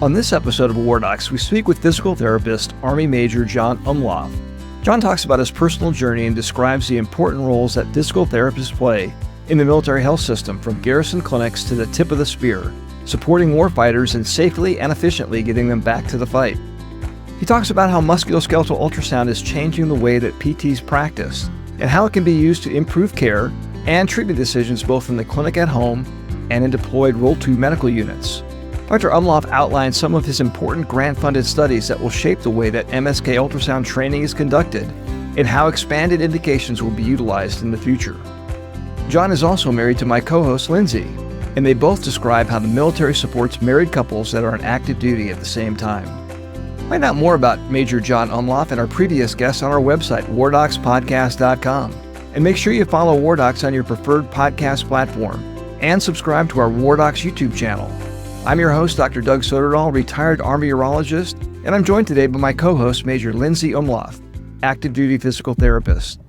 On this episode of WarDocs, we speak with physical therapist, Army Major Jon Umlauf. Jon talks about his personal journey and describes the important roles that physical therapists play in the military health system, from garrison clinics to the tip of the spear, supporting warfighters and safely and efficiently getting them back to the fight. He talks about how musculoskeletal ultrasound is changing the way that PTs practice and how it can be used to improve care and treatment decisions both in the clinic at home and in deployed Role 2 medical units. Dr. Umlauf outlines some of his important grant-funded studies that will shape the way that MSK ultrasound training is conducted and how expanded indications will be utilized in the future. Jon is also married to my co-host Lindsay, and they both describe how the military supports married couples that are on active duty at the same time. Find out more about Major Jon Umlauf and our previous guests on our website, wardocspodcast.com. And make sure you follow WarDocs on your preferred podcast platform and subscribe to our WarDocs YouTube channel. I'm your host, Dr. Doug Soderdahl, retired Army urologist, and I'm joined today by my co-host, Major Lindsay Umlauf, active duty physical therapist.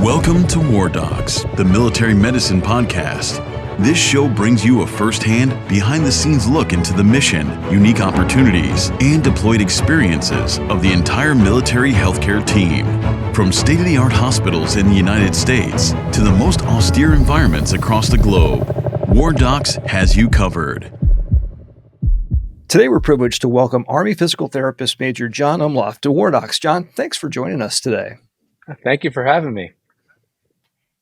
Welcome to WarDocs, the military medicine podcast. This show brings you a first-hand, behind-the-scenes look into the mission, unique opportunities, and deployed experiences of the entire military healthcare team. From state-of-the-art hospitals in the United States to the most austere environments across the globe, WarDocs has you covered. Today we're privileged to welcome Army physical therapist Major Jon Umlauf to WarDocs. Jon, thanks for joining us today. Thank you for having me.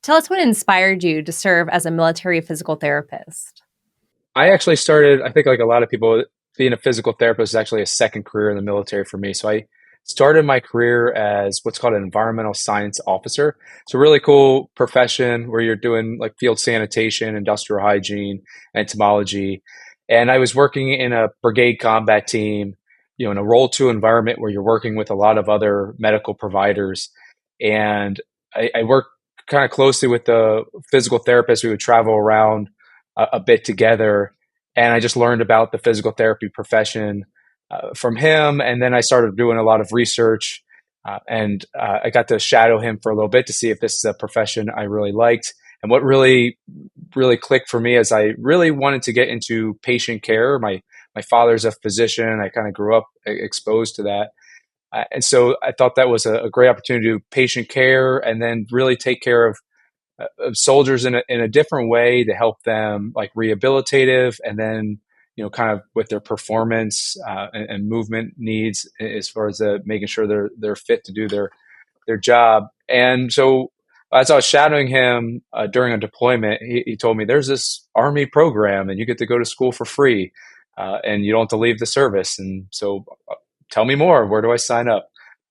Tell us what inspired you to serve as a military physical therapist. I actually started, I think like a lot of people, being a physical therapist is actually a second career in the military for me. So I started my career as what's called an environmental science officer. It's a really cool profession where you're doing like field sanitation, industrial hygiene, entomology. And I was working in a brigade combat team, in a Role 2 environment where you're working with a lot of other medical providers. And I worked kind of closely with the physical therapist. We would travel around a bit together, and I just learned about the physical therapy profession from him. And then I started doing a lot of research, and I got to shadow him for a little bit to see if this is a profession I really liked. And what really clicked for me is I really wanted to get into patient care. My father's a physician. I kind of grew up exposed to that. And so I thought that was a great opportunity to do patient care and then really take care of soldiers in a different way to help them, like rehabilitative, and then kind of with their performance and movement needs as far as making sure they're fit to do their job. And so as I was shadowing him during a deployment, he told me there's this Army program and you get to go to school for free and you don't have to leave the service. And so tell me more. Where do I sign up?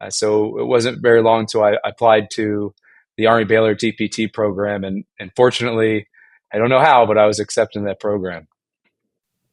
So it wasn't very long until I applied to the Army Baylor DPT program. And fortunately, I don't know how, but I was accepted in that program.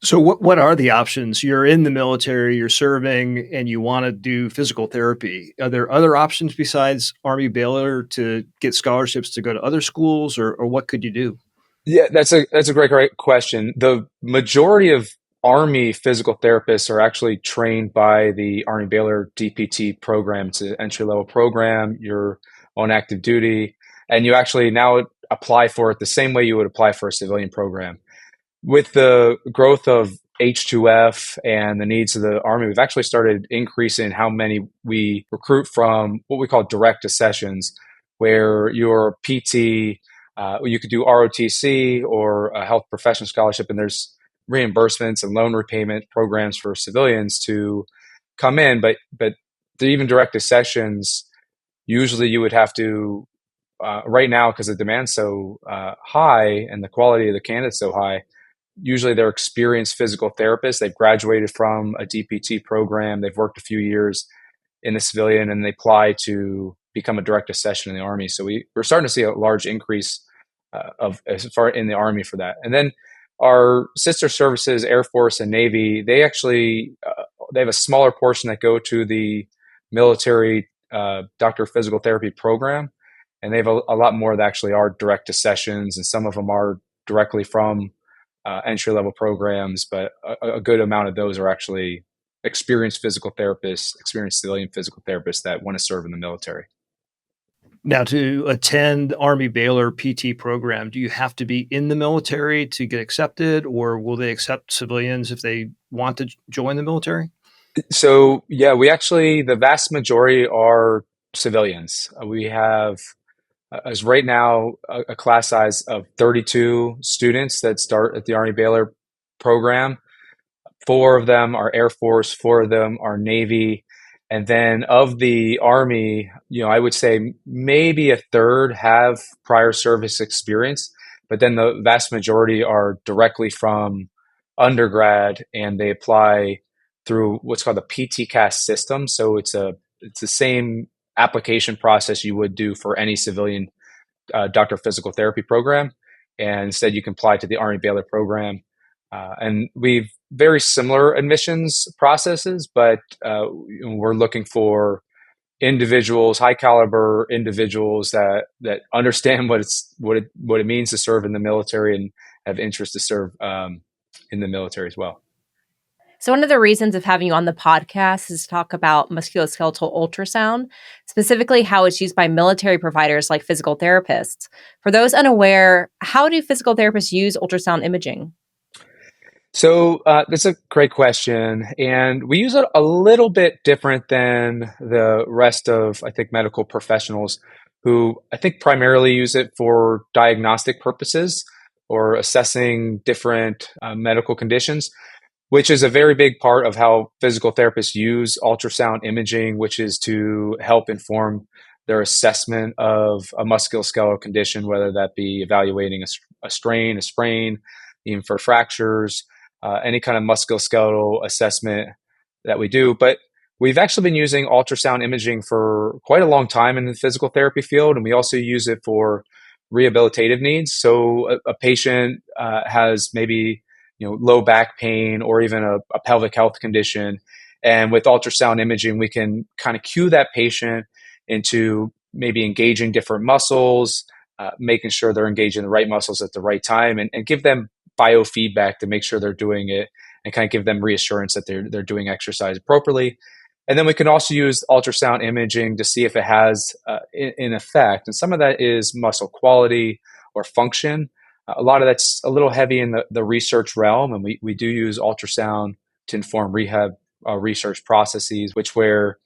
So what are the options? You're in the military, you're serving, and you want to do physical therapy. Are there other options besides Army Baylor to get scholarships to go to other schools, or what could you do? Yeah, that's a great question. The majority of Army physical therapists are actually trained by the Army Baylor DPT program. It's an entry-level program. You're on active duty, and you actually now apply for it the same way you would apply for a civilian program. With the growth of H2F and the needs of the Army, we've actually started increasing how many we recruit from what we call direct accessions, where your PT, you could do ROTC or a health professional scholarship, and there's reimbursements and loan repayment programs for civilians to come in, but even direct accessions, usually you would have to, right now, because the demand's so high and the quality of the candidate's so high, usually they're experienced physical therapists. They've graduated from a DPT program. They've worked a few years in the civilian, and they apply to become a direct accession in the Army. So we're starting to see a large increase as far in the Army for that. And then our sister services, Air Force and Navy, they actually they have a smaller portion that go to the military doctor of physical therapy program, and they have a lot more that actually are direct accessions, and some of them are directly from entry-level programs, but a good amount of those are actually experienced physical therapists, experienced civilian physical therapists that want to serve in the military. Now, to attend Army Baylor PT program, do you have to be in the military to get accepted, or will they accept civilians if they want to join the military? So yeah, we actually, the vast majority are civilians. We have, as right now, a class size of 32 students that start at the Army Baylor program. Four of them are Air Force, four of them are Navy. And then of the Army, I would say maybe a third have prior service experience, but then the vast majority are directly from undergrad and they apply through what's called the PTCAS system. So it's the same application process you would do for any civilian doctor of physical therapy program. And instead, you can apply to the Army Baylor program. And we've very similar admissions processes, but we're looking for individuals, high caliber individuals that understand what it means to serve in the military and have interest to serve in the military as well. So, one of the reasons of having you on the podcast is to talk about musculoskeletal ultrasound, specifically how it's used by military providers like physical therapists. For those unaware, how do physical therapists use ultrasound imaging? So that's a great question. And we use it a little bit different than the rest of, I think, medical professionals who I think primarily use it for diagnostic purposes or assessing different medical conditions, which is a very big part of how physical therapists use ultrasound imaging, which is to help inform their assessment of a musculoskeletal condition, whether that be evaluating a strain, a sprain, even for fractures, any kind of musculoskeletal assessment that we do. But we've actually been using ultrasound imaging for quite a long time in the physical therapy field, and we also use it for rehabilitative needs. So a patient has maybe low back pain or even a pelvic health condition, and with ultrasound imaging, we can kind of cue that patient into maybe engaging different muscles, making sure they're engaging the right muscles at the right time, and give them biofeedback to make sure they're doing it and kind of give them reassurance that they're doing exercise appropriately. And then we can also use ultrasound imaging to see if it has an effect. And some of that is muscle quality or function. A lot of that's a little heavy in the research realm. And we do use ultrasound to inform rehab research processes, which we're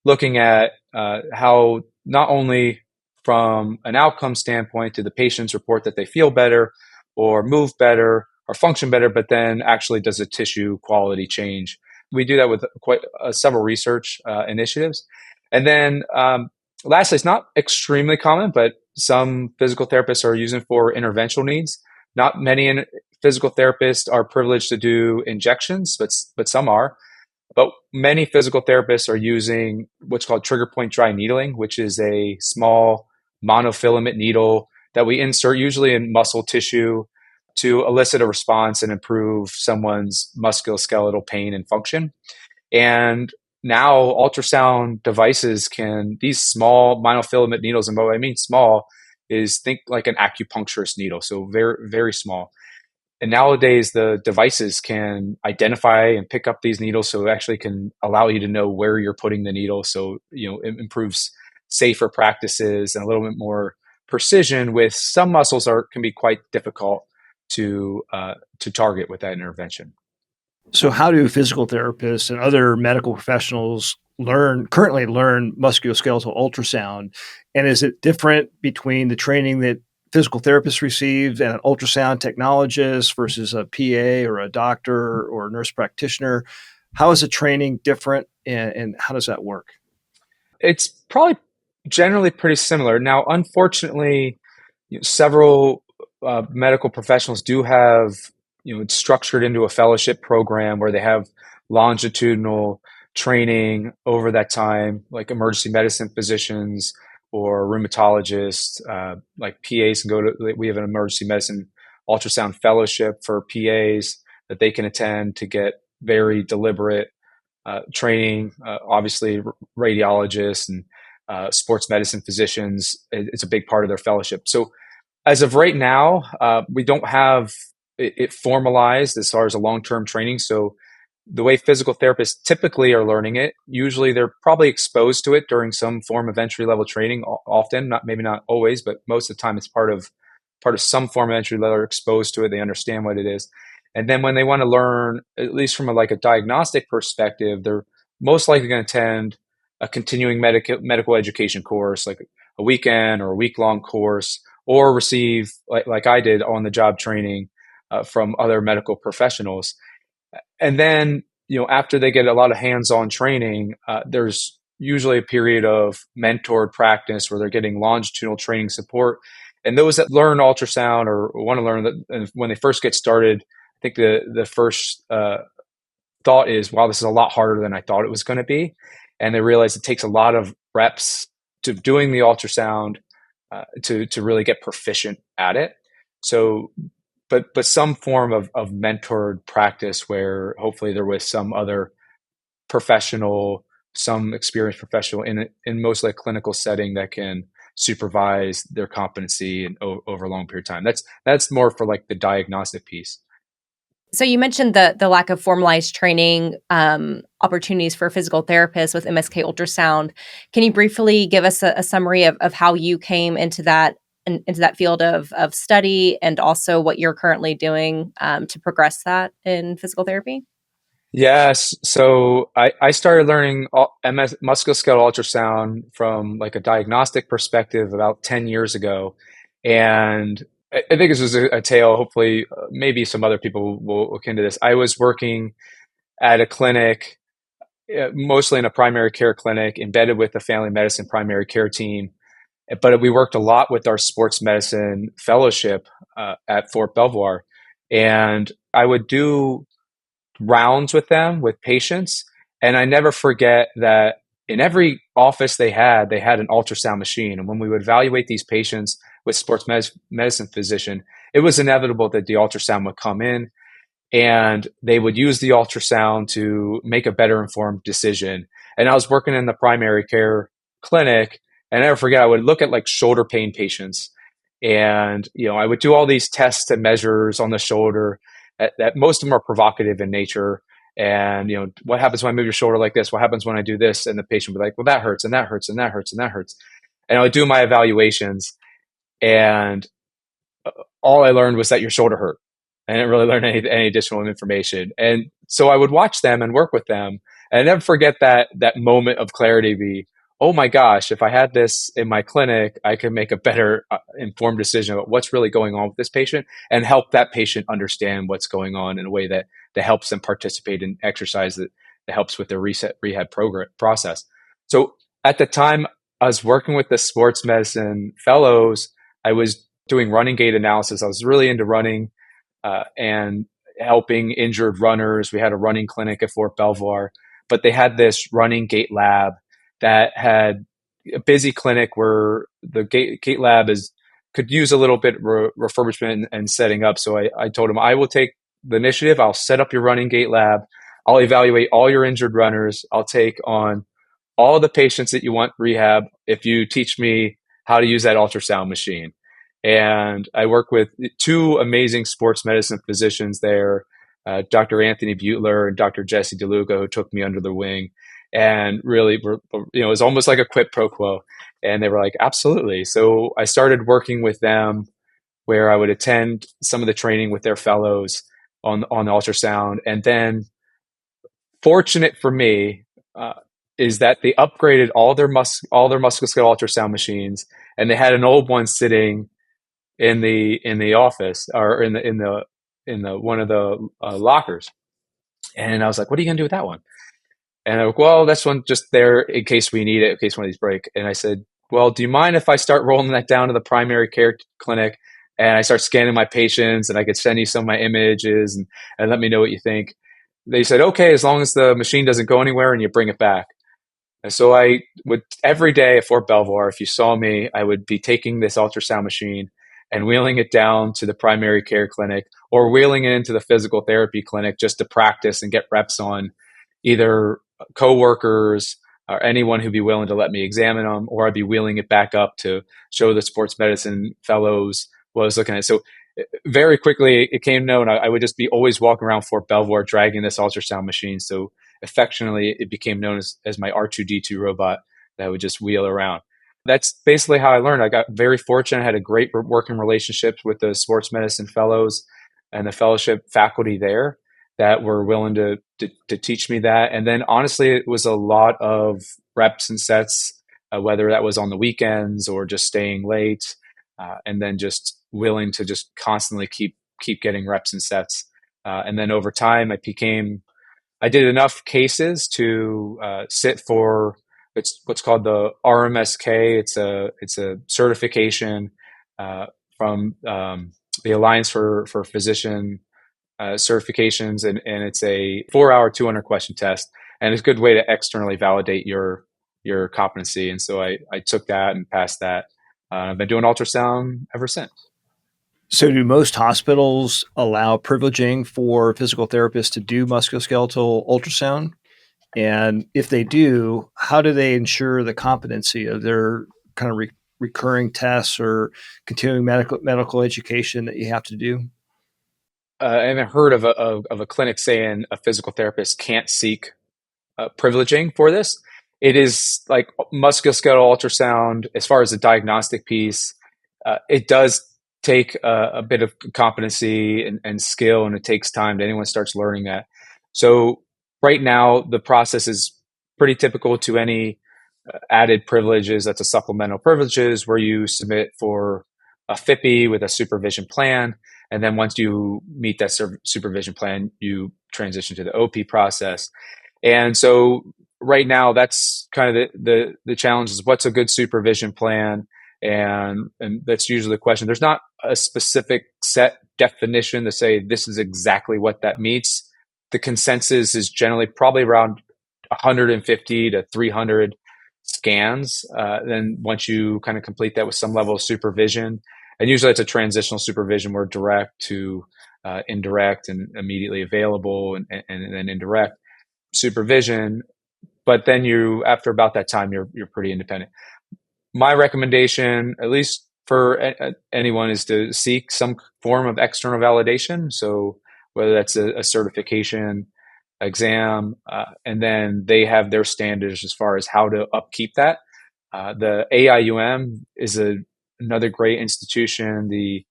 looking at how not only from an outcome standpoint do the patients report that they feel better or move better or function better, but then actually does the tissue quality change. We do that with quite several research initiatives. And then lastly, it's not extremely common, but some physical therapists are using for interventional needs. Not many physical therapists are privileged to do injections, but some are. But many physical therapists are using what's called trigger point dry needling, which is a small monofilament needle that we insert usually in muscle tissue to elicit a response and improve someone's musculoskeletal pain and function. And now ultrasound devices these small monofilament needles, and what I mean small is think like an acupuncturist needle, so very, very small. And nowadays the devices can identify and pick up these needles, so it actually can allow you to know where you're putting the needle. So, it improves safer practices and a little bit more precision with some muscles can be quite difficult to target with that intervention. So how do physical therapists and other medical professionals currently learn musculoskeletal ultrasound? And is it different between the training that physical therapists receive and an ultrasound technologist versus a PA or a doctor or a nurse practitioner? How is the training different and how does that work? It's probably generally pretty similar. Now, unfortunately, several medical professionals do have, it's structured into a fellowship program where they have longitudinal training over that time, like emergency medicine physicians or rheumatologists, like PAs we have an emergency medicine ultrasound fellowship for PAs that they can attend to get very deliberate training. Obviously, radiologists and sports medicine physicians, it's a big part of their fellowship. So as of right now, we don't have it formalized as far as a long-term training. So the way physical therapists typically are learning it, usually they're probably exposed to it during some form of entry level training. Often, maybe not always, but most of the time, it's part of some form of entry level. They're exposed to it, they understand what it is, and then when they want to learn, at least from a diagnostic perspective, they're most likely going to attend a continuing medical education course, like a weekend or a week long course, or receive like I did on the job training from other medical professionals. And then, after they get a lot of hands-on training, there's usually a period of mentored practice where they're getting longitudinal training support. And those that learn ultrasound or want to learn that, when they first get started, I think the first thought is, wow, this is a lot harder than I thought it was going to be. And they realize it takes a lot of reps to doing the ultrasound to really get proficient at it. So, but some form of mentored practice where hopefully they're with some other professional, some experienced professional in mostly a clinical setting that can supervise their competency and over a long period of time. That's more for the diagnostic piece. So you mentioned the lack of formalized training opportunities for physical therapists with MSK ultrasound. Can you briefly give us a summary of how you came into that field of study, and also what you're currently doing to progress that in physical therapy? Yes. So I started learning musculoskeletal ultrasound from a diagnostic perspective about 10 years ago. And I think this was a tale. Hopefully, maybe some other people will look into this. I was working at a clinic, mostly in a primary care clinic, embedded with the family medicine primary care team. But we worked a lot with our sports medicine fellowship at Fort Belvoir. And I would do rounds with them, with patients. And I never forget that in every office they had an ultrasound machine. And when we would evaluate these patients with sports medicine physician, it was inevitable that the ultrasound would come in and they would use the ultrasound to make a better informed decision. And I was working in the primary care clinic, and I never forget, I would look at shoulder pain patients. And, I would do all these tests and measures on the shoulder that most of them are provocative in nature. And, what happens when I move your shoulder like this? What happens when I do this? And the patient would be like, well, that hurts, and that hurts, and that hurts, and that hurts. And I would do my evaluations, and all I learned was that your shoulder hurt. I didn't really learn any additional information. And so I would watch them and work with them. And I never forget that moment of clarity, oh my gosh, if I had this in my clinic, I could make a better informed decision about what's really going on with this patient and help that patient understand what's going on in a way that helps them participate in exercise that helps with their rehab program process. So at the time I was working with the sports medicine fellows, I was doing running gait analysis. I was really into running and helping injured runners. We had a running clinic at Fort Belvoir, but they had this running gait lab that had a busy clinic where the gait lab could use a little bit refurbishment and setting up. So I told him, I will take the initiative. I'll set up your running gait lab. I'll evaluate all your injured runners. I'll take on all the patients that you want rehab if you teach me how to use that ultrasound machine. And I work with two amazing sports medicine physicians there, Dr. Anthony Butler and Dr. Jesse DeLuca, who took me under their wing. And really, it was almost like a quid pro quo. And they were like, absolutely. So I started working with them where I would attend some of the training with their fellows on the ultrasound. And then fortunate for me is that they upgraded all their musculoskeletal ultrasound machines, and they had an old one sitting in the office or in the one of the lockers. And I was like, what are you going to do with that one? And I'm like, well, that's one just there in case we need it, in case one of these break. And I said, well, do you mind if I start rolling that down to the primary care clinic and I start scanning my patients and I could send you some of my images and let me know what you think? They said, okay, as long as the machine doesn't go anywhere and you bring it back. And so I would, every day at Fort Belvoir, if you saw me, I would be taking this ultrasound machine and wheeling it down to the primary care clinic or wheeling it into the physical therapy clinic just to practice and get reps on either coworkers or anyone who'd be willing to let me examine them, or I'd be wheeling it back up to show the sports medicine fellows what I was looking at. So very quickly it came known I would just be always walking around Fort Belvoir dragging this ultrasound machine. So affectionately, it became known as my R2D2 robot that would just wheel around. That's basically how I learned. I got very fortunate. I had a great working relationship with the sports medicine fellows and the fellowship faculty there that were willing to teach me that. And then honestly, it was a lot of reps and sets, whether that was on the weekends or just staying late, and then just willing to just constantly keep getting reps and sets. And then over time, I did enough cases to sit for what's called the RMSK. It's a certification from the Alliance for Physician certifications, and it's a 4-hour 200 question test, and it's a good way to externally validate your competency. And so I took that and passed that. I've been doing ultrasound ever since. So do most hospitals allow privileging for physical therapists to do musculoskeletal ultrasound? And if they do, how do they ensure the competency of their kind of recurring tests or continuing medical education that you have to do? I haven't heard of a clinic saying a physical therapist can't seek privileging for this. It is like musculoskeletal ultrasound, as far as the diagnostic piece, it does take a bit of competency and skill, and it takes time to anyone starts learning that. So right now, the process is pretty typical to any added privileges. That's a supplemental privileges where you submit for a FIPE with a supervision plan. And then once you meet that supervision plan, you transition to the OP process. And so right now, that's kind of the challenge is what's a good supervision plan? And that's usually the question. There's not a specific set definition to say this is exactly what that means. The consensus is generally probably around 150 to 300 scans. Then once you kind of complete that with some level of supervision, and usually it's a transitional supervision where direct to indirect and immediately available and then indirect supervision. But then after about that time, you're pretty independent. My recommendation, at least for anyone, is to seek some form of external validation. So whether that's a certification exam, and then they have their standards as far as how to upkeep that. The AIUM is another great institution, the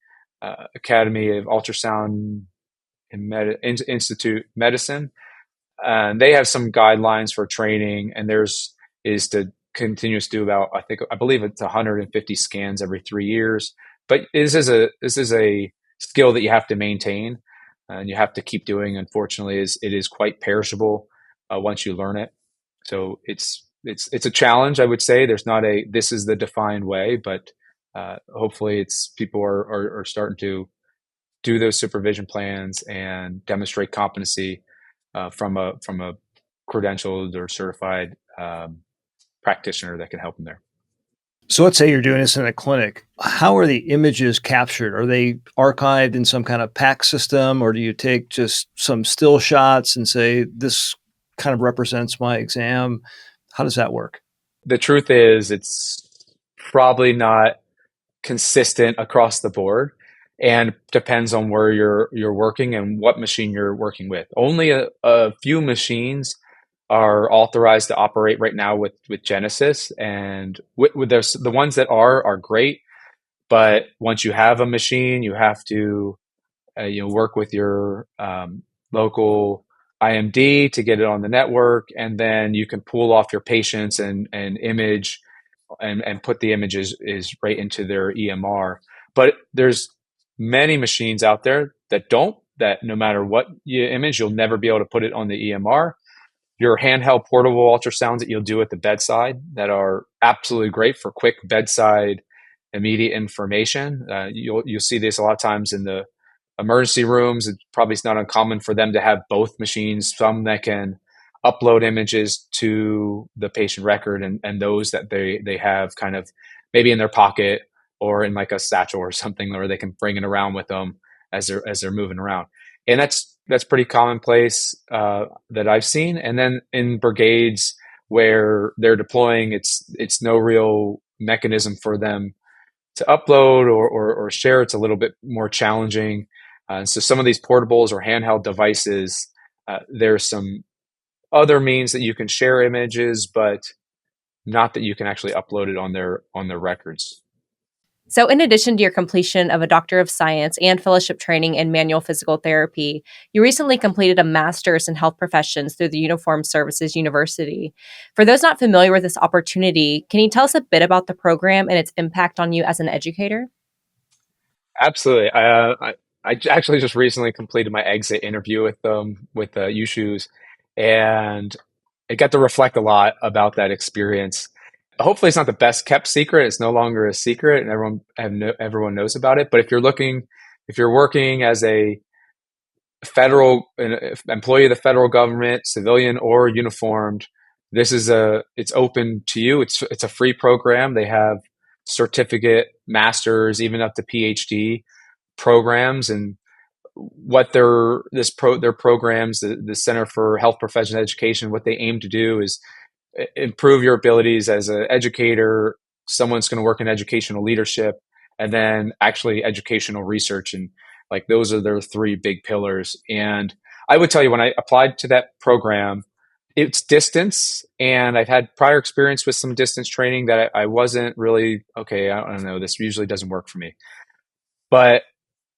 Academy of Ultrasound Institute Medicine. And they have some guidelines for training, and theirs is to continues to do about, I believe it's 150 scans every 3 years. But this is a skill that you have to maintain and you have to keep doing. Unfortunately, it is quite perishable once you learn it. So it's a challenge, I would say. There's not this is the defined way, but hopefully people are starting to do those supervision plans and demonstrate competency from a credentialed or certified practitioner that can help them there. So let's say you're doing this in a clinic. How are the images captured? Are they archived in some kind of PAC system, or do you take just some still shots and say, this kind of represents my exam? How does that work? The truth is it's probably not consistent across the board and depends on where you're working and what machine you're working with. Only a few machines are authorized to operate right now with Genesis, and with the ones that are great. But once you have a machine, you have to work with your local IMD to get it on the network, and then you can pull off your patients and image and put the images is right into their EMR. But there's many machines out there that no matter what you image, you'll never be able to put it on the EMR. Your handheld portable ultrasounds that you'll do at the bedside that are absolutely great for quick bedside immediate information. You'll see this a lot of times in the emergency rooms. It probably is not uncommon for them to have both machines, some that can upload images to the patient record and those that they have kind of maybe in their pocket or in like a satchel or something, where they can bring it around with them as they're moving around. And that's pretty commonplace that I've seen. And then in brigades where they're deploying, it's no real mechanism for them to upload or share, it's a little bit more challenging. So some of these portables or handheld devices, there's some other means that you can share images, but not that you can actually upload it on their records. So, in addition to your completion of a Doctor of Science and fellowship training in manual physical therapy, you recently completed a master's in health professions through the Uniformed Services University. For those not familiar with this opportunity, can you tell us a bit about the program and its impact on you as an educator? Absolutely. I actually just recently completed my exit interview with UShoes, and I got to reflect a lot about that experience. Hopefully, it's not the best kept secret. It's no longer a secret, and everyone knows about it. But if you're working as a an employee of the federal government, civilian or uniformed, it's open to you. It's a free program. They have certificate, masters, even up to PhD programs, and their programs, the Center for Health Professional Education, what they aim to do is improve your abilities as an educator, someone's going to work in educational leadership, and then actually educational research. And like those are their three big pillars. And I would tell you, when I applied to that program, it's distance. And I've had prior experience with some distance training that I wasn't really, okay, I don't know, this usually doesn't work for me. But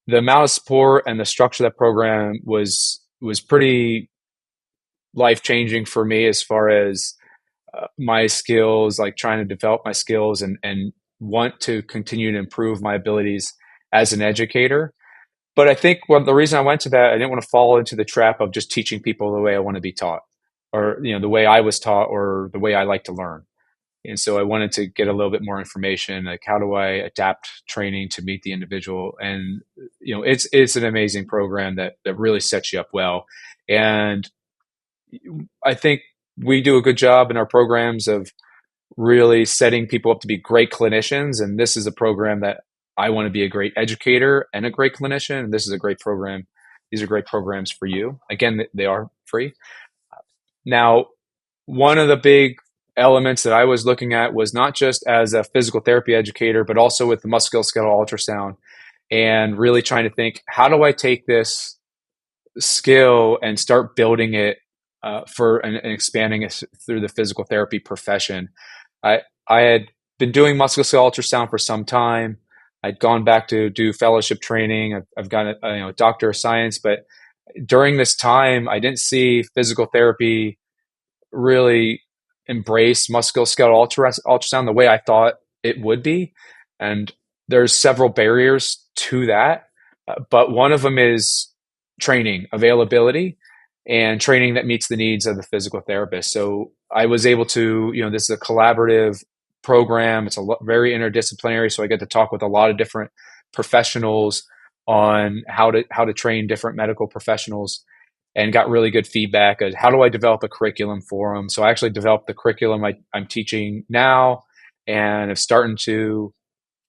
the amount of support and the structure of that program was pretty life changing for me as far as my skills, like trying to develop my skills and want to continue to improve my abilities as an educator. But I think the reason I went to that, I didn't want to fall into the trap of just teaching people the way I want to be taught, or the way I was taught, or the way I like to learn. And so I wanted to get a little bit more information, like how do I adapt training to meet the individual? And it's an amazing program that really sets you up well. And I think we do a good job in our programs of really setting people up to be great clinicians. And this is a program that I want to be a great educator and a great clinician. And this is a great program. These are great programs for you. Again, they are free. Now, one of the big elements that I was looking at was not just as a physical therapy educator, but also with the musculoskeletal ultrasound, and really trying to think, how do I take this skill and start building it and expanding it through the physical therapy profession. I had been doing musculoskeletal ultrasound for some time. I'd gone back to do fellowship training. I've got a Doctor of Science, but during this time, I didn't see physical therapy really embrace musculoskeletal ultrasound the way I thought it would be. And there's several barriers to that, but one of them is training availability and training that meets the needs of the physical therapist. So I was able to, this is a collaborative program. It's very interdisciplinary. So I get to talk with a lot of different professionals on how to train different medical professionals, and got really good feedback of how do I develop a curriculum for them. So I actually developed the curriculum I'm teaching now, and I'm starting to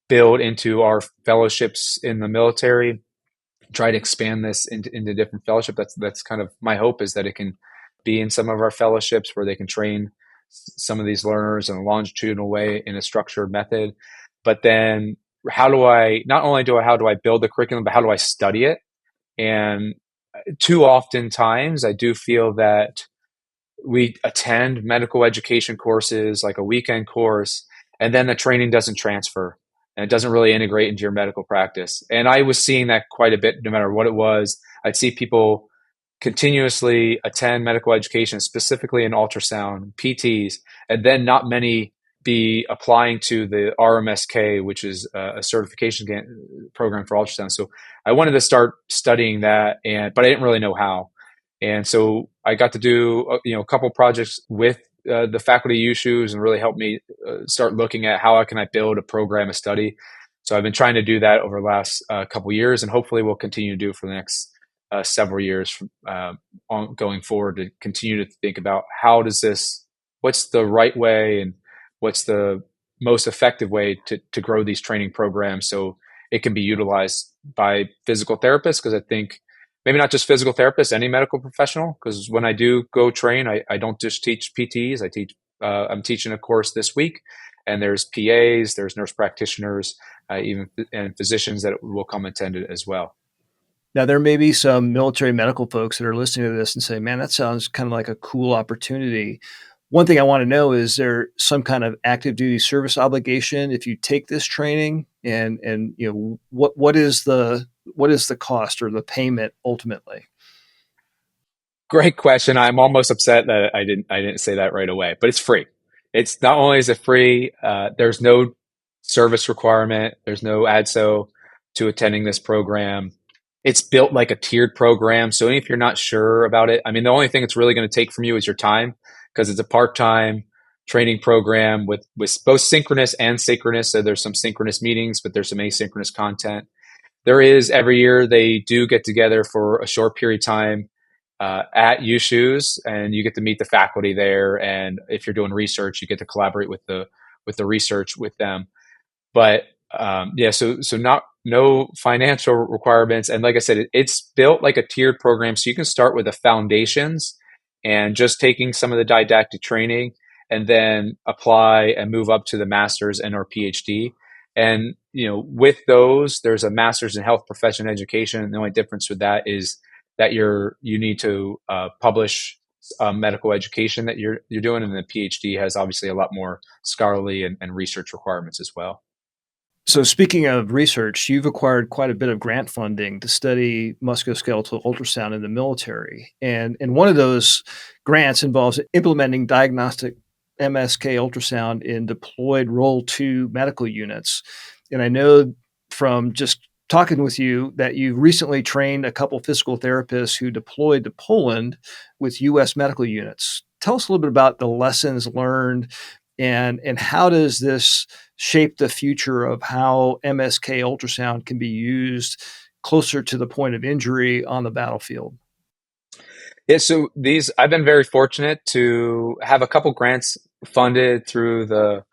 build into our fellowships in the military, try to expand this into different fellowship. That's kind of my hope, is that it can be in some of our fellowships where they can train some of these learners in a longitudinal way in a structured method. But then how do I build the curriculum, but how do I study it? And too often times I do feel that we attend medical education courses, like a weekend course, and then the training doesn't transfer and it doesn't really integrate into your medical practice. And I was seeing that quite a bit, no matter what it was. I'd see people continuously attend medical education, specifically in ultrasound, PTs, and then not many be applying to the RMSK, which is a certification program for ultrasound. So I wanted to start studying that, but I didn't really know how. And so I got to do a couple projects with the faculty UShoes, and really helped me start looking at how can I build a program of study. So I've been trying to do that over the last couple of years, and hopefully we'll continue to do for the next several years going forward, to continue to think about what's the right way and what's the most effective way to grow these training programs so it can be utilized by physical therapists. Because I think maybe not just physical therapists, any medical professional. Because when I do go train, I don't just teach PTs. I'm teaching a course this week, and there's PAs, there's nurse practitioners, even and physicians that will come attend it as well. Now, there may be some military medical folks that are listening to this and say, man, that sounds kind of like a cool opportunity. One thing I want to know, is there some kind of active duty service obligation if you take this training, and what is the cost or the payment ultimately? Great question. I'm almost upset that I didn't say that right away, but it's free. It's not only is it free, there's no service requirement, there's no ADSO to attending this program. It's built like a tiered program. So if you're not sure about it, I mean, the only thing it's really going to take from you is your time, because it's a part-time training program with both synchronous and synchronous. So there's some synchronous meetings, but there's some asynchronous content. There is, every year they do get together for a short period of time at UShoes, and you get to meet the faculty there. And if you're doing research, you get to collaborate with the research with them. But so no financial requirements. And like I said, it's built like a tiered program. So you can start with the foundations and just taking some of the didactic training, and then apply and move up to the master's and or PhD. And, with those, there's a master's in health profession education. And the only difference with that is that you need to publish medical education that you're doing. And the PhD has obviously a lot more scholarly and research requirements as well. So speaking of research, you've acquired quite a bit of grant funding to study musculoskeletal ultrasound in the military. And one of those grants involves implementing diagnostic MSK ultrasound in deployed Role 2 medical units. And I know from just talking with you that you recently trained a couple physical therapists who deployed to Poland with U.S. medical units. Tell us a little bit about the lessons learned, and how does this shape the future of how MSK ultrasound can be used closer to the point of injury on the battlefield? Yeah, so I've been very fortunate to have a couple grants funded through the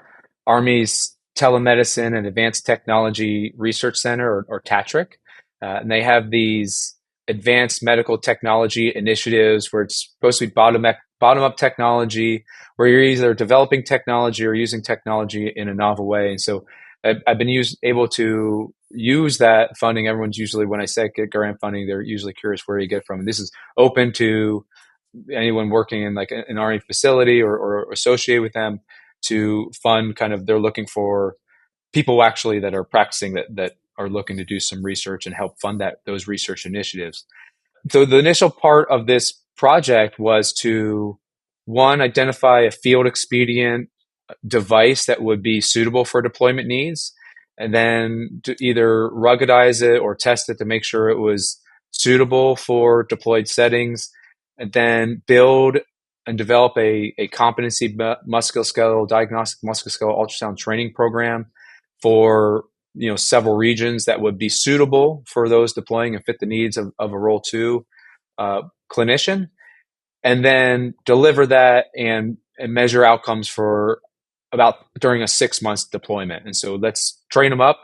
Army's Telemedicine and Advanced Technology Research Center, or TATRIC. And they have these advanced medical technology initiatives where it's supposed to be bottom-up technology, where you're either developing technology or using technology in a novel way. And so I've been able to use that funding. Everyone's usually, when I say get grant funding, they're usually curious where you get it from. And this is open to anyone working in like an Army facility or associated with them to fund they're looking for people actually that are practicing that are looking to do some research and help fund those research initiatives. So the initial part of this project was to, one, identify a field expedient device that would be suitable for deployment needs, and then to either ruggedize it or test it to make sure it was suitable for deployed settings, and then build and develop a competency musculoskeletal diagnostic musculoskeletal ultrasound training program for several regions that would be suitable for those deploying and fit the needs of a Role 2 clinician, and then deliver that and measure outcomes for during a 6 months deployment. And so let's train them up,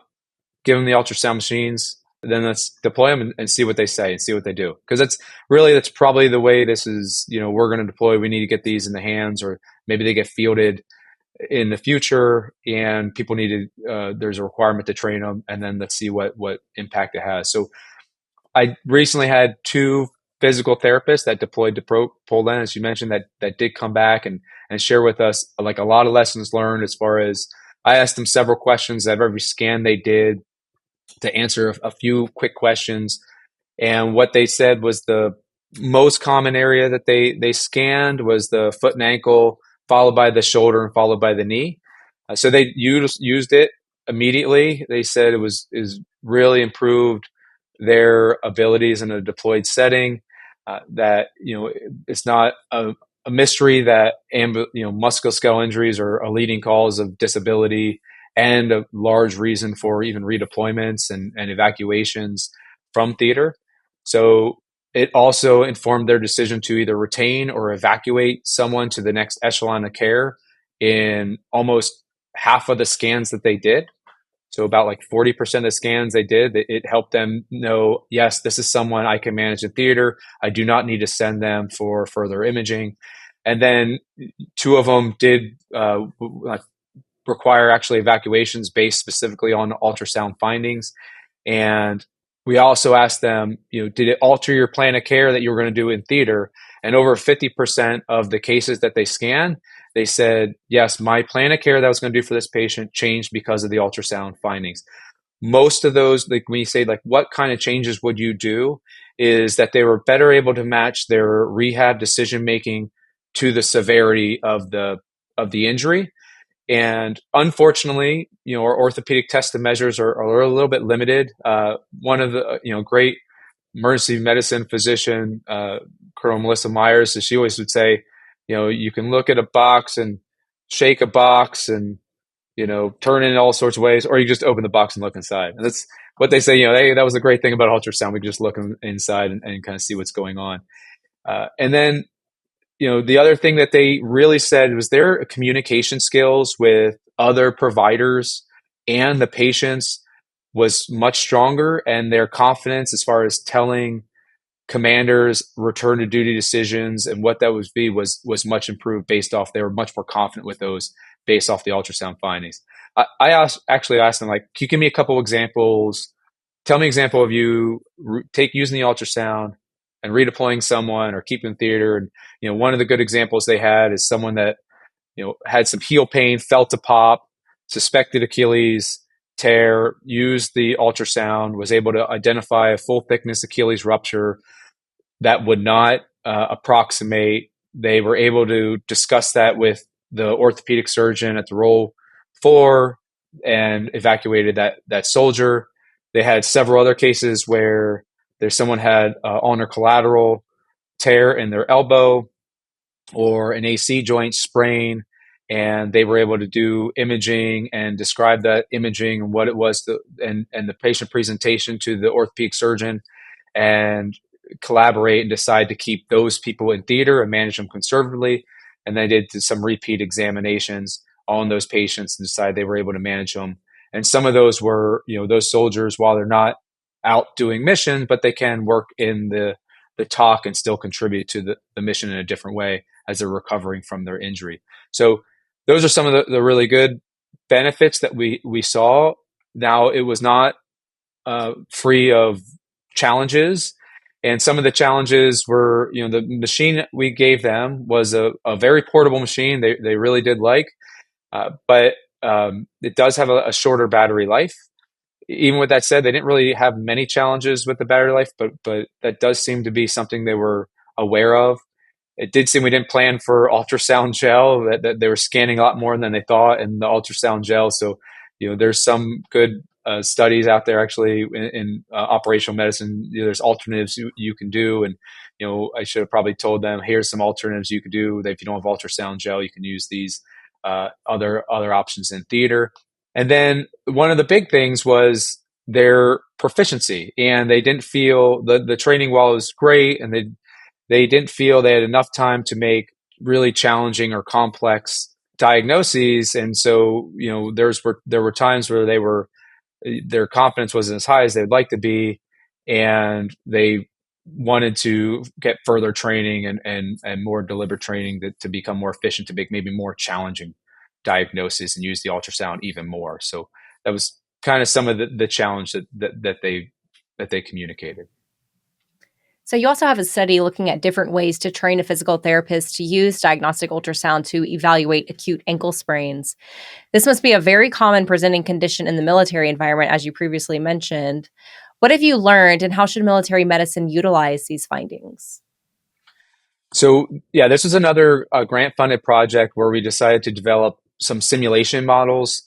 give them the ultrasound machines, then let's deploy them and see what they say and see what they do. Because that's probably the way this is, we're going to deploy. We need to get these in the hands, or maybe they get fielded in the future and people there's a requirement to train them, and then let's see what impact it has. So I recently had 2 physical therapists that deployed to Poland, as you mentioned, that did come back and share with us like a lot of lessons learned. As far as, I asked them several questions at every scan they did to answer a few quick questions. And what they said was the most common area that they scanned was the foot and ankle, followed by the shoulder, and followed by the knee. So they used it immediately. They said is really improved their abilities in a deployed setting. That it's not a mystery that musculoskeletal injuries are a leading cause of disability and a large reason for even redeployments and evacuations from theater. So it also informed their decision to either retain or evacuate someone to the next echelon of care in almost half of the scans that they did. So about like 40% of the scans they did, it helped them know, yes, this is someone I can manage in theater. I do not need to send them for further imaging. And then 2 of them did require actually evacuations based specifically on ultrasound findings. And we also asked them, did it alter your plan of care that you were going to do in theater? And over 50% of the cases that they scanned, they said, yes, my plan of care that I was going to do for this patient changed because of the ultrasound findings. Most of those, like when you say, like, what kind of changes would you do, is that they were better able to match their rehab decision making to the severity of the injury. And unfortunately, our orthopedic test and measures are a little bit limited. One of the great emergency medicine physician, Colonel Melissa Myers, she always would say, you can look at a box and shake a box and turn it in all sorts of ways, or you just open the box and look inside. And that's what they say. That was the great thing about ultrasound. We could just look inside and kind of see what's going on. And then the other thing that they really said was their communication skills with other providers and the patients was much stronger, and their confidence as far as telling commanders return to duty decisions and what that would be was much improved based off. They were much more confident with those based off the ultrasound findings. I actually asked them, like, can you give me a couple examples? Tell me an example of you using the ultrasound and redeploying someone or keeping in theater. And one of the good examples they had is someone that had some heel pain, felt a pop, suspected Achilles tear, used the ultrasound, was able to identify a full thickness Achilles rupture that would not approximate. They were able to discuss that with the orthopedic surgeon at the roll 4 and evacuated that soldier. They had several other cases where someone had ulnar collateral tear in their elbow or an AC joint sprain, and they were able to do imaging and describe that imaging and what it was and the patient presentation to the orthopedic surgeon, and collaborate and decide to keep those people in theater and manage them conservatively. And they did some repeat examinations on those patients and decided they were able to manage them. And some of those were, those soldiers, while they're not out doing mission, but they can work in the talk and still contribute to the mission in a different way as they're recovering from their injury. So those are some of the really good benefits that we saw. Now, it was not free of challenges. And some of the challenges were, the machine we gave them was a very portable machine. They really did like, but it does have a shorter battery life. Even with that said, they didn't really have many challenges with the battery life, but that does seem to be something they were aware of. It did seem we didn't plan for ultrasound gel, that they were scanning a lot more than they thought in the ultrasound gel. So, there's some good studies out there actually in operational medicine. There's alternatives you can do. And, I should have probably told them, here's some alternatives you could do. That if you don't have ultrasound gel, you can use these other options in theater. And then one of the big things was their proficiency, and they didn't feel the training, while it was great, and they didn't feel they had enough time to make really challenging or complex diagnoses. And so, there were times where their confidence wasn't as high as they'd like to be, and they wanted to get further training and more deliberate training to become more efficient, to make maybe more challenging diagnosis and use the ultrasound even more. So that was kind of some of the challenge that they communicated. So you also have a study looking at different ways to train a physical therapist to use diagnostic ultrasound to evaluate acute ankle sprains. This must be a very common presenting condition in the military environment, as you previously mentioned. What have you learned, and how should military medicine utilize these findings? So, yeah, this was another grant-funded project where we decided to develop some simulation models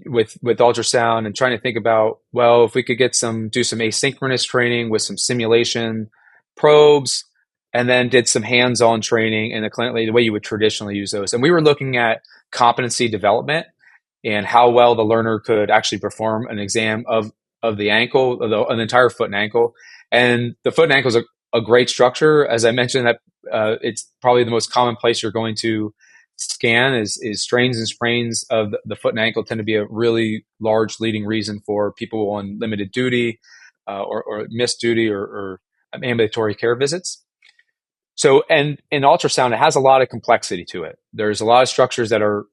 with ultrasound, and trying to think about, well, if we could do some asynchronous training with some simulation probes, and then did some hands-on training in the way you would traditionally use those. And we were looking at competency development and how well the learner could actually perform an exam of the ankle, of an entire foot and ankle. And the foot and ankle is a great structure. As I mentioned, that it's probably the most common place you're going to scan is strains and sprains of the foot and ankle tend to be a really large leading reason for people on limited duty or missed duty or ambulatory care visits. So, and in ultrasound, it has a lot of complexity to it. There's a lot of structures that are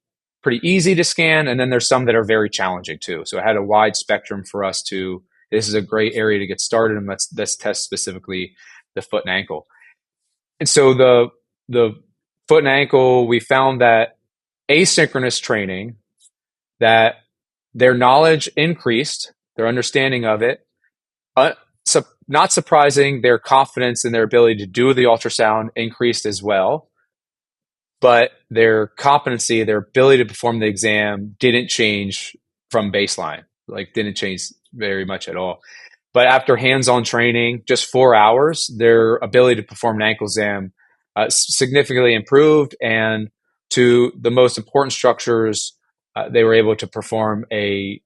pretty easy to scan, and then there's some that are very challenging too. So it had a wide spectrum for us to, this is a great area to get started, and let's test specifically the foot and ankle. And so the foot and ankle, we found that asynchronous training, that their knowledge increased, their understanding of it. So not surprising, their confidence in their ability to do the ultrasound increased as well. But their competency, their ability to perform the exam didn't change from baseline, like didn't change very much at all. But after hands-on training, just 4 hours, their ability to perform an ankle exam significantly improved. And to the most important structures, they were able to perform a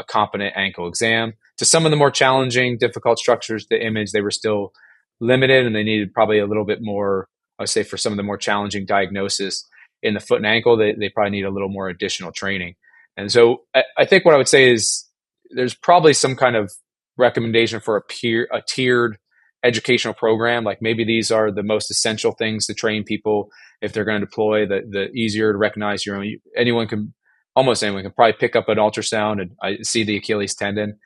competent ankle exam. To some of the more challenging, difficult structures, the image, they were still limited, and they needed probably a little bit more, I would say, for some of the more challenging diagnosis in the foot and ankle, they probably need a little more additional training. And so I think what I would say is there's probably some kind of recommendation for a tiered educational program. Like maybe these are the most essential things to train people if they're going to deploy, the easier to recognize your own. Almost anyone can probably pick up an ultrasound and I see the Achilles tendon.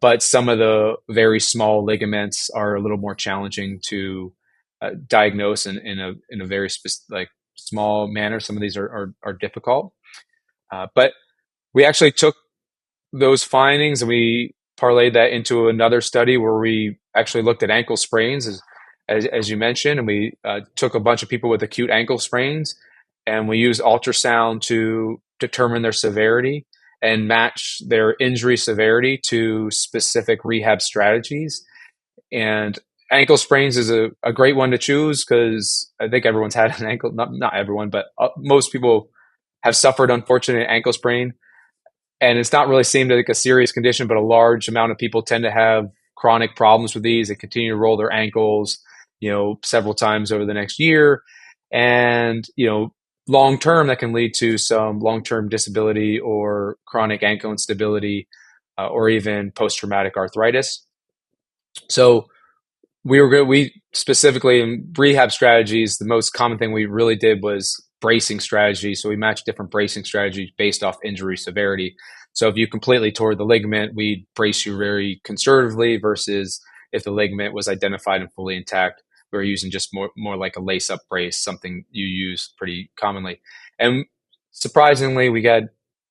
But some of the very small ligaments are a little more challenging to diagnose in a very small manner. Some of these are difficult. But we actually took those findings and we parlayed that into another study where we actually looked at ankle sprains, as you mentioned, and we took a bunch of people with acute ankle sprains, and we used ultrasound to determine their severity and match their injury severity to specific rehab strategies. And ankle sprains is a great one to choose because I think everyone's had an ankle, not everyone, but most people have suffered unfortunate ankle sprain. And it's not really seemed like a serious condition, but a large amount of people tend to have chronic problems with these. They continue to roll their ankles, several times over the next year. And, long term, that can lead to some long-term disability or chronic ankle instability, or even post-traumatic arthritis. So we specifically in rehab strategies, the most common thing we really did was bracing strategies. So we matched different bracing strategies based off injury severity. So if you completely tore the ligament, we'd brace you very conservatively, versus if the ligament was identified and fully intact, we were using just more like a lace-up brace, something you use pretty commonly. And surprisingly, we got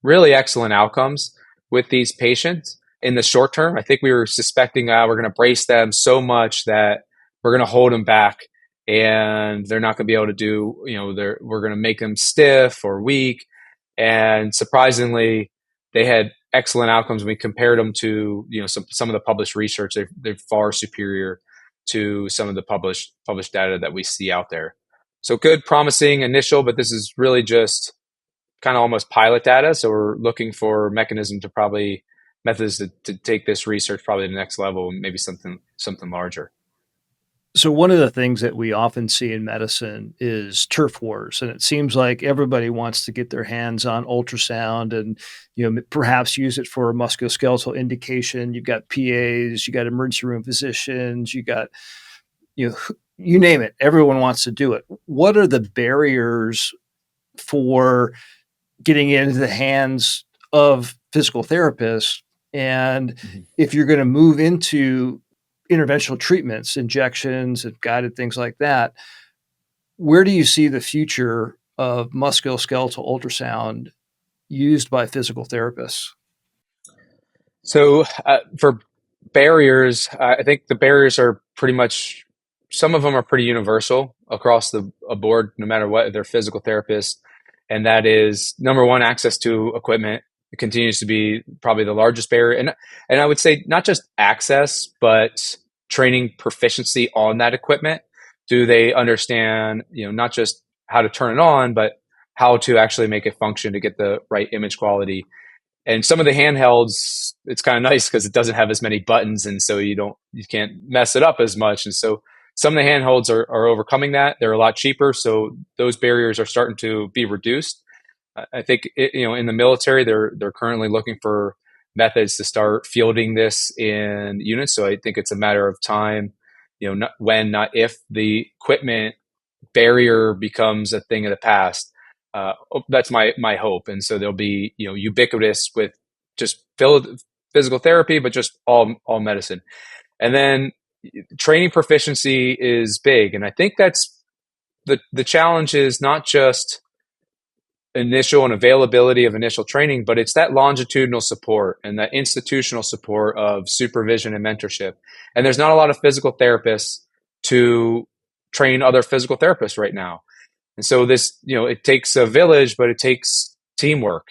really excellent outcomes with these patients in the short term. I think we were suspecting we're going to brace them so much that we're going to hold them back and they're not going to be able to do, we're going to make them stiff or weak. And surprisingly, they had excellent outcomes. When we compared them to, some of the published research, they're far superior to some of the published data that we see out there. So good, promising initial, but this is really just kind of almost pilot data. So we're looking for methods to take this research probably to the next level, maybe something larger. So one of the things that we often see in medicine is turf wars, and it seems like everybody wants to get their hands on ultrasound and, perhaps use it for a musculoskeletal indication. You've got PAs, you got emergency room physicians, you got, you name it. Everyone wants to do it. What are the barriers for getting into the hands of physical therapists? And if you're going to move into interventional treatments, injections and guided things like that, where do you see the future of musculoskeletal ultrasound used by physical therapists? So for barriers, I think the barriers are pretty much, some of them are pretty universal across the board, no matter what, they're physical therapists. And that is, number one, access to equipment. It continues to be probably the largest barrier. And I would say not just access, but training proficiency on that equipment. Do they understand, not just how to turn it on, but how to actually make it function to get the right image quality? And some of the handhelds, it's kind of nice because it doesn't have as many buttons, and so you can't mess it up as much. And so some of the handhelds are overcoming that. They're a lot cheaper, so those barriers are starting to be reduced. I think in the military, they're currently looking for methods to start fielding this in units. So I think it's a matter of time, not when, not if, the equipment barrier becomes a thing of the past. That's my hope. And so they'll be, ubiquitous with just physical therapy, but just all medicine. And then training proficiency is big. And I think that's the challenge is not just initial and availability of initial training, but it's that longitudinal support and that institutional support of supervision and mentorship. And there's not a lot of physical therapists to train other physical therapists right now. And so this, it takes a village, but it takes teamwork,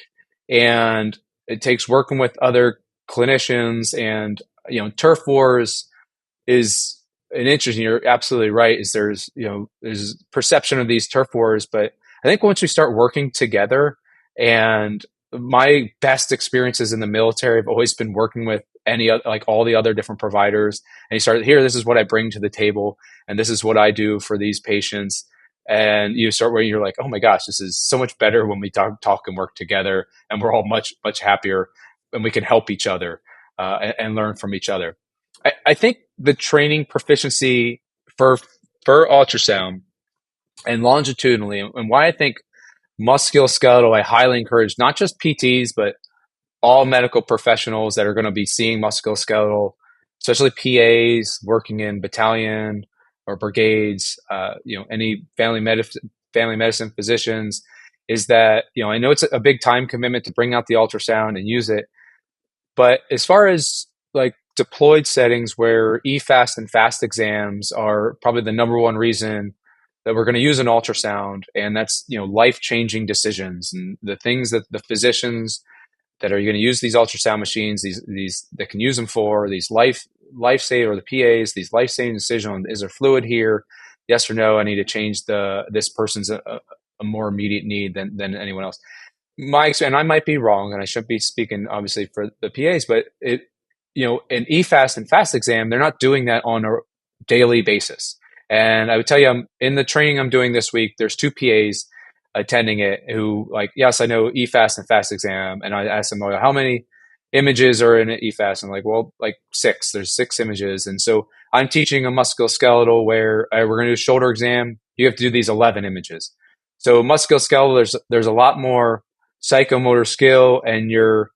and it takes working with other clinicians. And, turf wars is an interesting, you're absolutely right, is there's perception of these turf wars, but I think once we start working together, and my best experiences in the military have always been working with all the other different providers, and you start here, this is what I bring to the table, and this is what I do for these patients. And you start where you're like, oh my gosh, this is so much better when we talk and work together, and we're all much, much happier, and we can help each other and learn from each other. I think the training proficiency for ultrasound and longitudinally, and why I think musculoskeletal, I highly encourage not just PTs, but all medical professionals that are going to be seeing musculoskeletal, especially PAs working in battalion or brigades, any family medicine physicians, is that, I know it's a big time commitment to bring out the ultrasound and use it. But as far as like deployed settings where EFAST and FAST exams are probably the number one reason that we're going to use an ultrasound, and that's, life-changing decisions and the things that the physicians that are going to use these ultrasound machines, these that can use them for these life-saving, or the PAs, these life-saving decisions on, is there fluid here? Yes or no? I need to change this person's a more immediate need than anyone else. And I might be wrong, and I shouldn't be speaking obviously for the PAs, but an EFAST and FAST exam, they're not doing that on a daily basis. And I would tell you, in the training I'm doing this week, there's 2 PAs attending it who, like, yes, I know EFAST and FAST exam. And I asked them, well, how many images are in an EFAST? And like, well, like 6. There's 6 images. And so I'm teaching a musculoskeletal where we're going to do a shoulder exam. You have to do these 11 images. So musculoskeletal, there's a lot more psychomotor skill, and your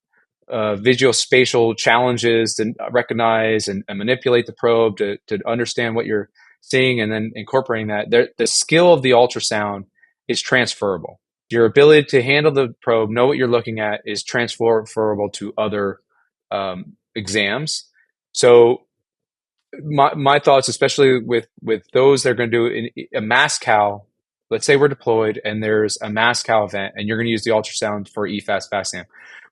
visuospatial challenges to recognize and manipulate the probe to understand what you're seeing, and then incorporating that. The skill of the ultrasound is transferable. Your ability to handle the probe, know what you're looking at, is transferable to other exams. So my thoughts, especially with those that are going to do a mass cal, let's say we're deployed and there's a mass cal event and you're going to use the ultrasound for EFAST FAST exam.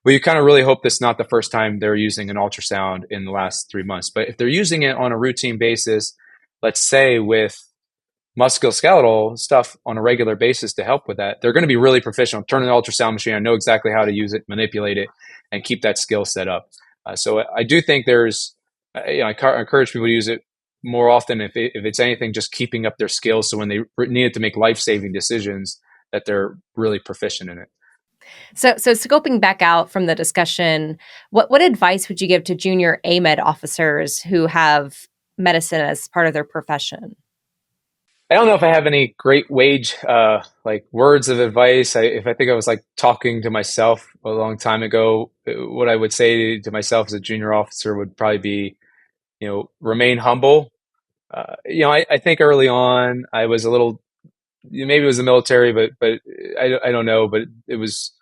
Well, you kind of really hope this is not the first time they're using an ultrasound in the last 3 months. But if they're using it on a routine basis, let's say with musculoskeletal stuff on a regular basis to help with that, they're going to be really proficient. Turn an ultrasound machine, I know exactly how to use it, manipulate it, and keep that skill set up. So I do think there's, I encourage people to use it more often. If it's anything, just keeping up their skills, so when they needed to make life-saving decisions, that they're really proficient in it. So scoping back out from the discussion, what advice would you give to junior AMED officers who have medicine as part of their profession? I don't know if I have any great like words of advice. If I think I was like talking to myself a long time ago, what I would say to myself as a junior officer would probably be, remain humble. I think early on I was a little, maybe it was the military, but I don't know, but I was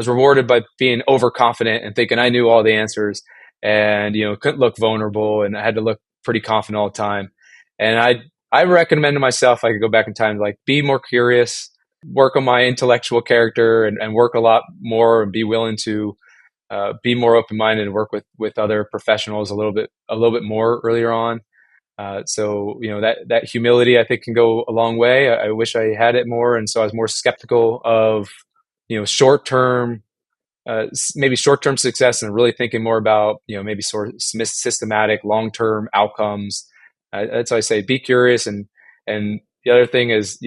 rewarded by being overconfident and thinking I knew all the answers, and, couldn't look vulnerable, and I had to look pretty confident all the time. And I recommend to myself, I could go back in time, like, be more curious, work on my intellectual character, and work a lot more, and be willing to be more open-minded and work with other professionals a little bit more earlier on. So that humility, I think, can go a long way. I wish I had it more, and so I was more skeptical of short-term success, and really thinking more about maybe sort of systematic long-term outcomes. That's why I say be curious, and the other thing is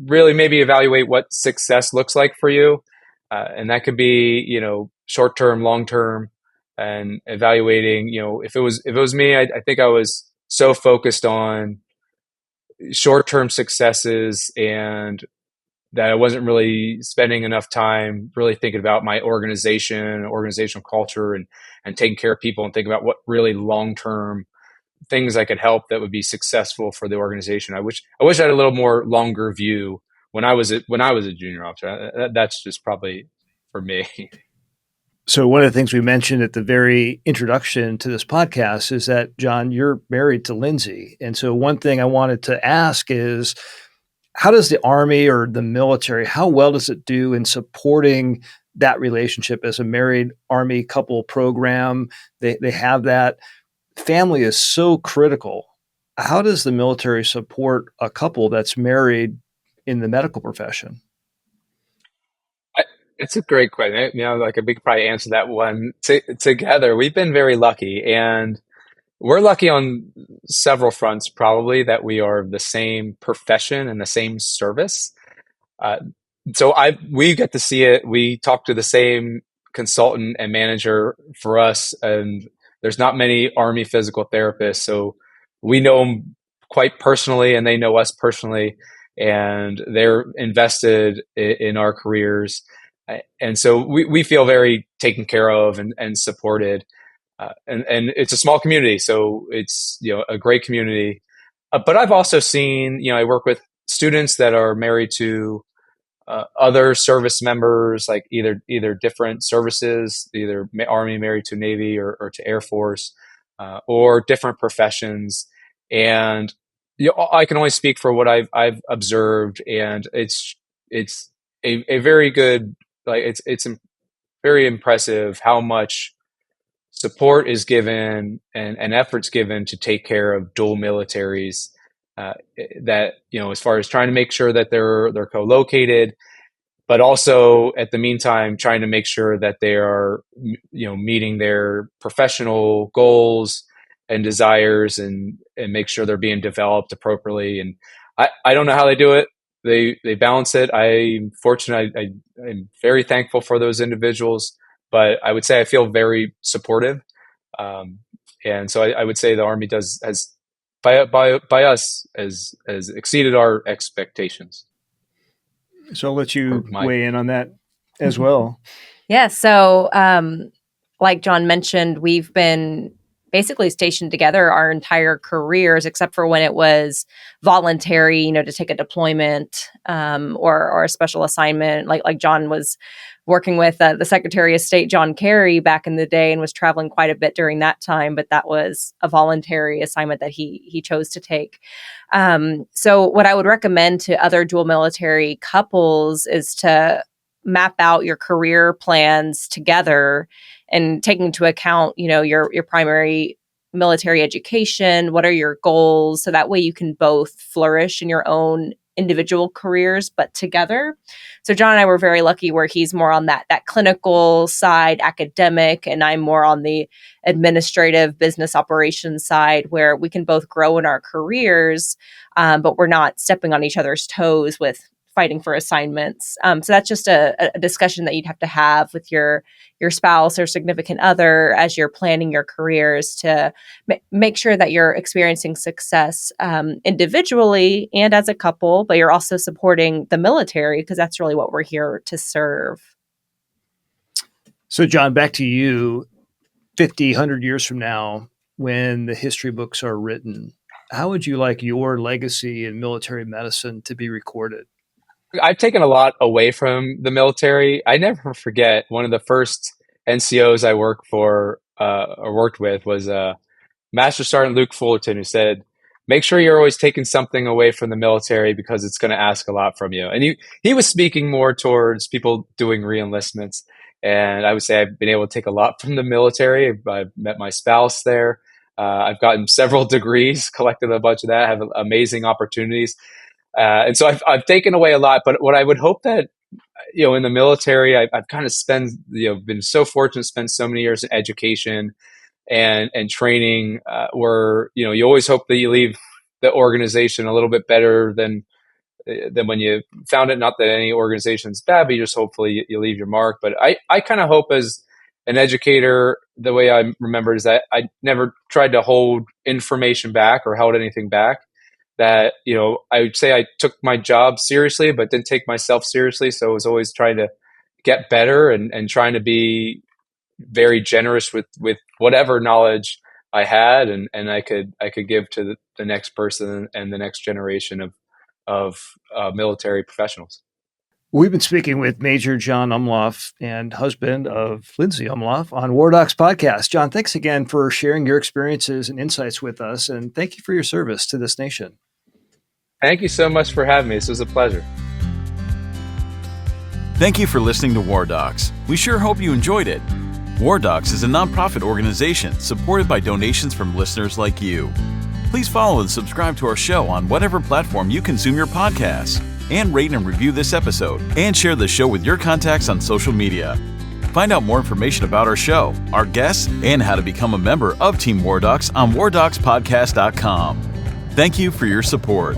really maybe evaluate what success looks like for you, and that could be short-term, long-term, and evaluating. If it was me, I think I was so focused on short-term successes and that I wasn't really spending enough time really thinking about my organization, organizational culture, and taking care of people and thinking about what really long-term things I could help that would be successful for the organization. I wish I had a little more longer view when I was a junior officer. That's just probably for me. So one of the things we mentioned at the very introduction to this podcast is that, Jon, you're married to Lindsay. And so one thing I wanted to ask is, how does the Army or the military, how well does it do in supporting that relationship as a married Army couple program? They have that. Family is so critical. How does the military support a couple that's married in the medical profession? It's a great question. Like we could probably answer that one together. We've been very lucky, and we're lucky on several fronts, probably, that we are the same profession and the same service. Uh, we get to see it. We talk to the same consultant and manager for us, and there's not many Army physical therapists, so we know them quite personally, and they know us personally, and they're invested in our careers. And so we feel very taken care of and supported. And it's a small community, so it's a great community. But I've also seen, I work with students that are married to other service members, like either different services, either Army married to Navy or to Air Force, or different professions. And I can only speak for what I've observed, and it's a very good, like it's very impressive how much support is given and efforts given to take care of dual militaries, that, as far as trying to make sure that they're co-located, but also at the meantime, trying to make sure that they are, meeting their professional goals and desires, and make sure they're being developed appropriately. And I don't know how they do it. They balance it. I'm fortunate. I'm very thankful for those individuals, but I would say I feel very supportive. And so I would say the Army has by us has exceeded our expectations. So I'll let you weigh in on that as well. Yeah. So, like Jon mentioned, we've been basically stationed together our entire careers, except for when it was voluntary, to take a deployment, or a special assignment. Like Jon was working with the Secretary of State, John Kerry, back in the day, and was traveling quite a bit during that time. But that was a voluntary assignment that he chose to take. So what I would recommend to other dual military couples is to map out your career plans together, and taking into account, your primary military education. What are your goals? So that way you can both flourish in your own individual careers, but together. So Jon and I were very lucky where he's more on that clinical side, academic, and I'm more on the administrative business operations side, where we can both grow in our careers, but we're not stepping on each other's toes with fighting for assignments. So that's just a discussion that you'd have to have with your spouse or significant other as you're planning your careers, to make sure that you're experiencing success individually and as a couple, but you're also supporting the military, because that's really what we're here to serve. So Jon, back to you. 50, 100 years from now, when the history books are written, how would you like your legacy in military medicine to be recorded? I've taken a lot away from the military. I never forget one of the first NCOs I worked with was Master Sergeant Luke Fullerton, who said, "Make sure you're always taking something away from the military, because it's going to ask a lot from you." And he was speaking more towards people doing re-enlistments. And I would say I've been able to take a lot from the military. I've met my spouse there. I've gotten several degrees, collected a bunch of that, have amazing opportunities. And so I've taken away a lot, but what I would hope that, in the military, I've kind of been so fortunate to spend so many years in education and training, where, you always hope that you leave the organization a little bit better than when you found it. Not that any organization is bad, but you just hopefully you leave your mark. But I kind of hope, as an educator, the way I remember is that I never tried to hold information back or held anything back. that, I would say I took my job seriously, but didn't take myself seriously. So I was always trying to get better and trying to be very generous with whatever knowledge I had, and I could give to the next person and the next generation of military professionals. We've been speaking with Major Jon Umlauf and husband of Lindsay Umlauf on WarDocs podcast. Jon, thanks again for sharing your experiences and insights with us, and thank you for your service to this nation. Thank you so much for having me. This was a pleasure. Thank you for listening to WarDocs. We sure hope you enjoyed it. WarDocs is a nonprofit organization supported by donations from listeners like you. Please follow and subscribe to our show on whatever platform you consume your podcasts, and rate and review this episode, and share the show with your contacts on social media. Find out more information about our show, our guests, and how to become a member of Team WarDocs on WarDocsPodcast.com. Thank you for your support.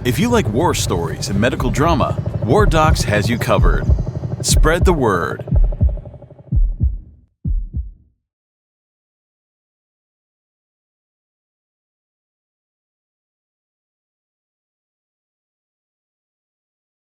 If you like war stories and medical drama, WarDocs has you covered. Spread the word.